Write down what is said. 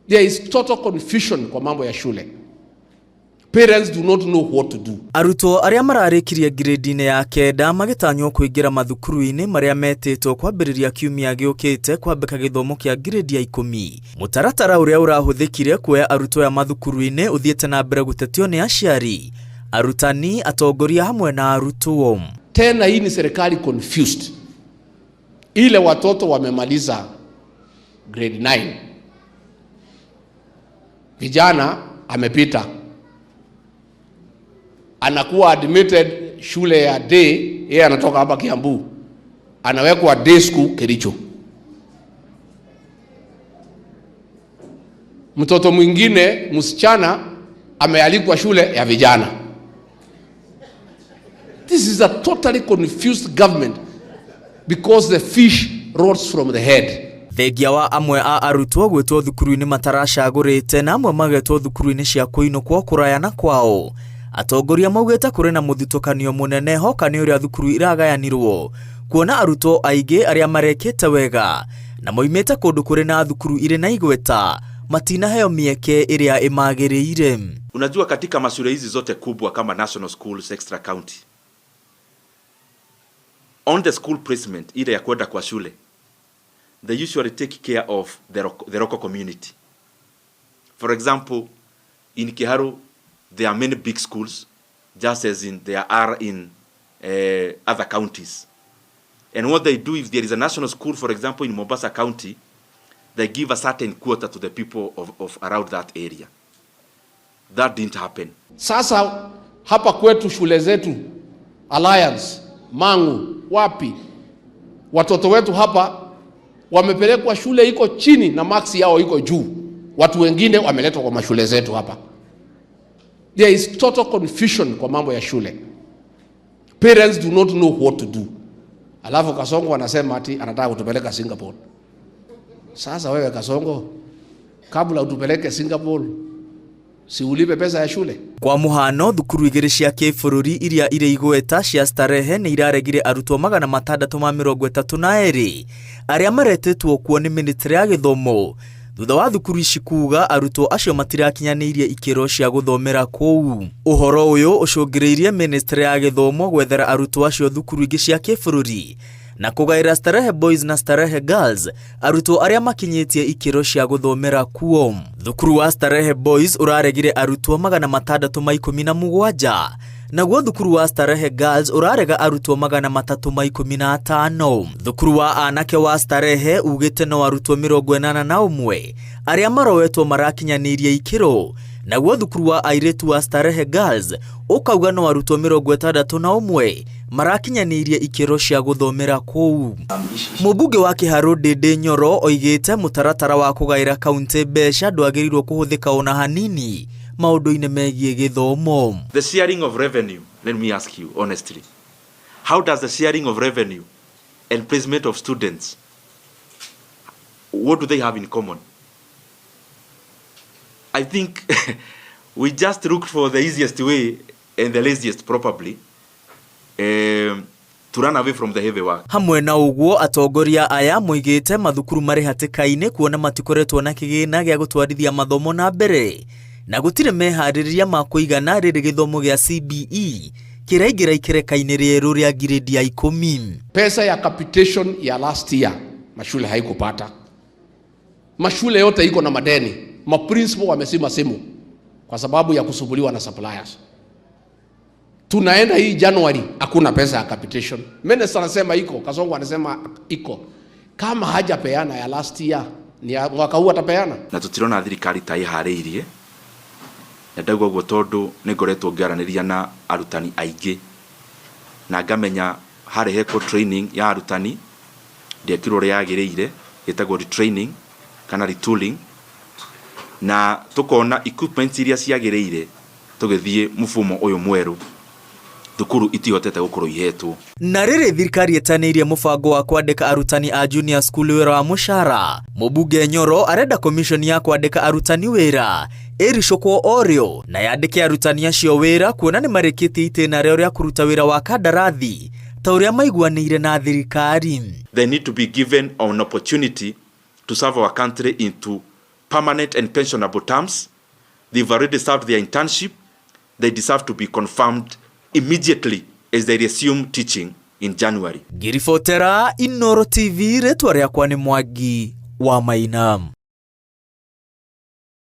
There is total confusion kwa mambo ya shule. Parents do not know what to do. Arutwo aria mararikirie ngirĩndi-inĩ ya kenda magĩtanywo kũingĩra mathukuru-inĩ maria metĩtwo kwambĩrĩria kiumia gĩũkĩte kwambĩka gĩthomo kĩa ngirĩndi ya 10. Mũtaratara ũrĩa ũrahũthĩkire kuoya arutwo ya mathukuru-inĩ ũthiĩte na mbere gũtetio nĩ aciari, arutani, atongoria hamwe na arutwo. Tena hii ni serikali confused. Ile watoto wamemaliza grade 9. Vijana amepita, anakuwa admitted shule ya day, yeye anatoka hapa Kiambu, anawekwa day school Kericho. Mtoto mwingine msichana amealikwa shule ya vijana. This is a totally confused government because the fish rots from the head. Thengia wa amwe a arutwo gwĩtwo thukuru-inĩ mataracagũrĩte na amwe magetwo thukuru-inĩ cia kũinũkwo kũraya na kwao. Atongoria maugĩte kũrĩ na mũthutũkanio mũnene hoka nĩ ũrĩa thukuru iragayanirwo, kuona arutwo aingĩ arĩa marekĩte wega na moimĩte kũndũ kũrĩ na thukuru irĩ na igweta matinaheo mieke ĩrĩa ĩmagĩrĩire. Unajua katika mashule hizi zote kubwa kama national schools, extra county, on the school placement ile ya kwenda kwa shule, they usually take care of the local community. For example, in Kiharu, there are many big schools, just as in there are in other counties. And what they do, if there is a national school, for example, in Mombasa County, they give a certain quota to the people of around that area. That didn't happen. Sasa hapa kwetu shule zetu, Alliance, Mangu, wapi, watoto wetu hapa wamepelekwa shule iko chini na max yao iko juu. Watu wengine wameletwa kwa mashule zetu hapa. There is total confusion kwa mambo ya shule. Parents do not know what to do. Alafu Kasongo anasema ati anataka kutupeleka Singapore. Sasa wewe Kasongo, kabla utupeleke Singapore, si ulipe pesa ya shule? Kwa muhano, thukuru igĩrĩ cia kĩbũrũri iria irĩ igweta cia Starehe nĩ iraregire arutwo 632 arĩa maretĩtwo kuo nĩ Ministry ya Gĩthomo. Thutha wa thukuru ici kuuga arutwo acio matirakinyanĩirie ikĩro cia gũthomera kũu. Ũhoro ũyũ ũcũngĩrĩirie Ministry ya Gĩthomo gwethera arutwo acio thukuru ingĩ cia kĩbũrũri na kũgaĩra Starehe Boys na Starehe Girls arutwo arĩa makinyĩtie ikĩro cia gũthomera kuo. Thukuru wa Starehe Boys ũraregire arutwo 617, naguo thukuru wa Starehe Girls ũrarega arutwo 315. Thukuru wa anake wa Starehe ugĩte no arutwo 81 arĩa marowetwo marakinyanĩirie ikĩro, naguo thukuru wa airĩtu wa Starehe Girls ukauga no arutwo 61 marakinyanĩirie ikĩro cia gũthomera kũu. Mũmbunge wa Kiharu Ndĩndĩ Nyoro oigĩte mũtaratara wa kũgaĩra kaunti mbeca ndwagĩrĩirwo kũhũthĩka ona hanini maũndũ-inĩ megiĩ gĩthomo. The sharing of revenue, let me ask you honestly, how does the sharing of revenue and placement of students, what do they have in common? I think we just looked for the easiest way and the laziest probably to run away from the heavy work. Hamwe na ũguo atongoria aya moigĩte mathukuru marĩ hatĩka-inĩ kuona matikoretwo na kĩgĩna gĩa gũtwarithia mathomo na mbere na gũtirĩ meharĩrĩria ma kũigana rĩrĩ gĩthomo gĩa CBE kĩraingĩra ikereka-inĩ rĩerũ rĩa ngirĩndi ya 10. Pesa ya capitation ya last year mashule haikupata. Mashule yote iko na madeni. Maprincipal wamesima simu kwa sababu ya kusumbuliwa na suppliers. Tunaenda hii January hakuna pesa ya capitation. Minister anasema iko, Kasongo anasema iko. Kama hajapeana ya last year, ni mwaka huu atapeana. Na tutirona thirikari ta iharĩirie. Na ndauga ũguo tondũ nĩ ngoretwo ngĩaranĩria na arutani aingĩ na ngamenya harĩ heko training ya arutani ndĩekirwo ũrĩa yagĩrĩire, ĩtagwo retraining kana retooling, na tukona equipment iria ciagĩrĩire tũgĩthiĩ mũfumo ũyũ mwerũ thukuru itihotete gũkorwo ihetwo. Na rĩrĩ thirikari etanĩirie mũbango wa kwandĩka arutani a junior school wĩra wa mũcara, mũmbunge Nyoro arenda commission ya kwandĩka arutani wĩra ĩricũkwo orĩo na yandĩke arutani acio wĩra kuona nĩ marĩkĩtie itĩna rĩao rĩa kũruta wĩra wa kandarathi ta ũrĩa maiguanĩire na thirikari. They need to be given an opportunity to serve our country into permanent and pensionable terms. They've already served their internship. They deserve to be confirmed immediately as they resume teaching in January. Ngiribotera Inooro TV, rĩtwa rĩakwa nĩ Mwangi wa Mainam.